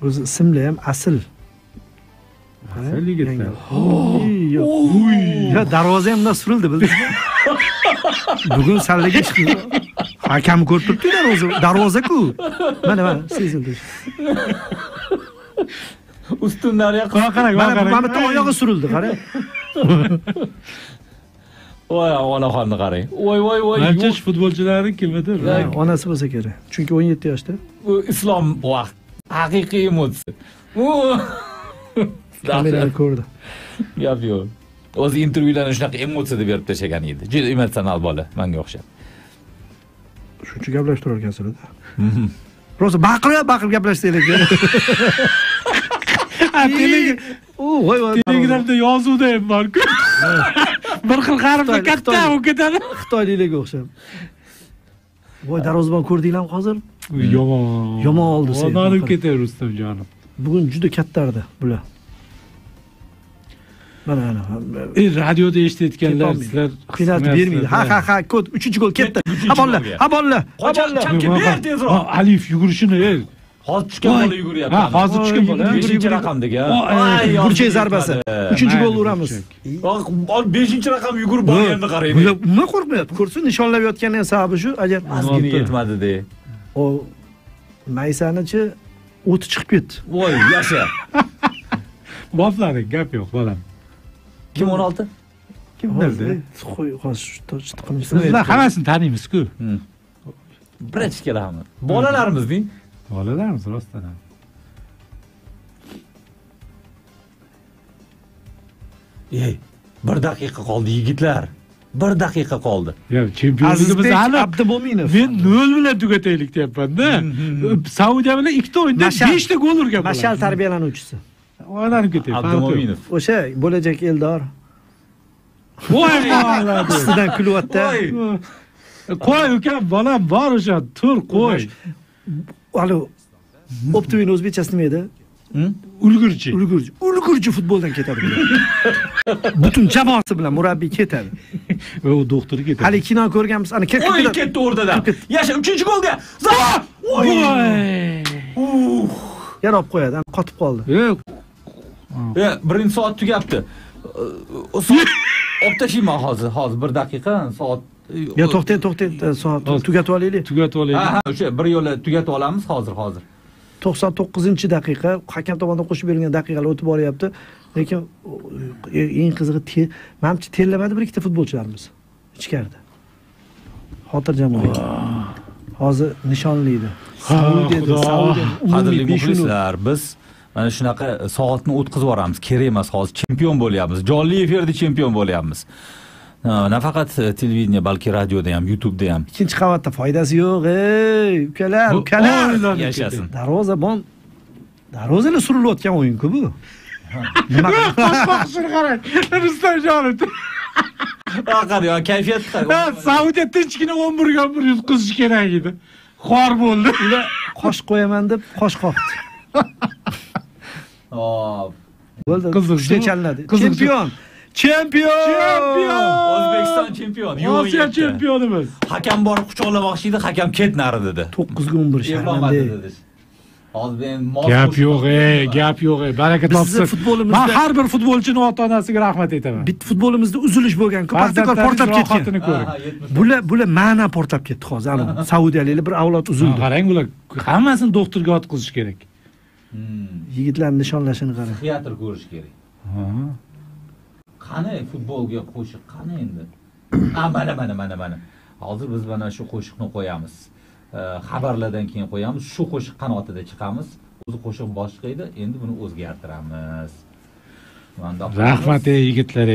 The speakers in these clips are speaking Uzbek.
O'zi ismli ham asl. Asl yigitlar. Ya darvoza ham bundan surildi, bildingizmi? Bugun sallaga ish qildi. Hakam ko'rib turibdi darvoza-ku. Mana sezildi. Ustunlarga qarang. Mana bitta oyog'i surildi, qarang. Voy, onaxonni qarang. Voy. Barcha futbolchilarning kimdir? Onasi bo'lsa kerak. Chunki 17 yoshda. Bu islom vaqt. Haqiqiy emotsiya. Kameralar ko'rdi. Gap yo'q. O'zi intervyularni shunaqa emotsiyada berib tashagan edi. Juda emotsional bola, menga o'xshab. Shuncha gaplashtirar ekansizlar-da. Rosa baqirib gaplashsanglar. Telegramda yozuvda ham bor-ku. Bir xil qaribda katta u ketadi. Xitoyliklarga o'xshab. Voy, darvozabon ko'rdinglarmi hozir? Yomon oldi sen. Onanib ketar Rustamjonim. Bugun juda kattardi bular. Mana. Radioda eshitayotganlar sizlar penalti bermaydi. Ha, kod 3-gol ketdi. Ha bolla. Ber tezroq. Alif yugurishini hozir tushgan bola yuguryapti. Ha, hozir tushgan bola. 5-raqamdagi. Burchak zarbasi. 3-gol uramiz. 5-raqam yugurib borganini qarang. Bular nima qo'rqmayapti? Ko'rsin, nishonlab yotganining sababi shu, agar mazgini yetmadi-de. O Maysanichi o'ti chiqib ketdi. Voy, yasha. Boflaring, gap yo'q, bolam. Kim 16? Kim bildi? Hozir sizlar hammasini taniymiz-ku. Birinchi kelamiz. Bolalarimizning. Bolalarimiz rostdan ham. Ey, 1 daqiqa qoldi yigitlar. 1 daqiqa qoldi. Ya, chempionligimiz aniq. Abdumominov. Men 0 bilan tugataylik deyapman-da. Saudiya bilan 2 ta o'yinda 5 ta gol urgan. Mashal tarbiyalanuvchisi. O'ynab ketaylik. Abdumominov. O'sha bo'lajak Eldor. Voy, ustidan kulyapti. Qo'y ukam, bolam bor o'sha, tur qo'y. Alo. Optivin o'zbekchasi nima edi? Ulgurji futboldan ketadi. Butun jamoasi bilan murabbiy ketadi. Va u doktori ketadi. Hali kino ko'rganmiz. Ana ketdi o'rtadan. Yasha 3-golga. Voy! Yarab qo'yadi, qotib qoldi. Birinchi soat tugabdi. Olib tashlayman hozir 1 daqiqa, soat. Ya to'xtang, soat tugatib olaylik. Ha, o'sha bir yo'la tugatib olamiz hozir. 99-daqiqa hakam tomonidan qo'shib berilgan daqiqalar o'tib boryapti. Lekin eng qizig'i menimcha terlamadi bir ikkita futbolchilarimiz ichkarida. Xotirjam bo'ling. Hozir nishonlaydi. Saudiya. Qadrli muxlislar, biz mana shunaqa soatni o'tkazib yuboramiz. Kerak emas, hozir chempion bo'lyapmiz. Jonli efirda chempion bo'lyapmiz. Nafaqat televideniya, balki radioda ham, YouTube'da ham. Ikkinchi qavatda foydasi yo'q, ukalar. Yashasin. Darvozalar surilayotgan o'yin-ku bu. Nima qilmoqchini qarang. Rustamjonov. Qani, kayfiyat qani. Saudiya tinchgina 11 ga 1 yutqizish kerak edi. Xor bo'ldi. Ular qosh qo'yaman deb qosh qoqdi. Hop. Bo'ldi. Kuchli chalinadi. Chempion! O'zbekiston chempion. Osiyo chempionimiz. Hakam borib quchoqlamoqchi edi, hakam ket nari dedi. 9-11 sharmanda. Hozir gap yo'q, baraka topsin. Men har bir futbolchining ota-onasiga rahmat aytaman. Bitta futbolimizda uzilish bo'lgan-ku, paxtakor portlab ketgan. Bular ma'na portlab ketdi hozir. Saudiyaliklar bir avlod uzildi. Qarang, bular hammasini doktorga yotqizish kerak. Yigitlarning nishonlashini qarang. Teatr ko'rish kerak. Qani futbolga qo'shiq qani endi? Mana. Hozir biz mana shu qo'shiqni qo'yamiz. Xabarlardan keyin qo'yamiz. Shu qo'shiq qanotida chiqamiz. O'zi qo'shiq boshqa edi, endi buni o'zgartiramiz. Rahmat yigitlar.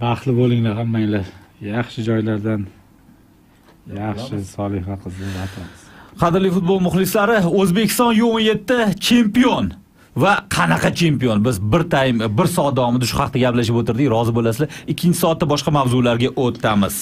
Baxtli bo'linglar hammanglar. Yaxshi joylardan yaxshi soliha qizlar atamiz. Qadrli futbol muxlislari, O'zbekiston U17 chempion. Va qanaqa chempion? Biz bir soat davomida shu haqda gaplashib o'tirdik. Rozi bo'lasizlar. Ikkinchi soatda boshqa mavzularga o'tamiz.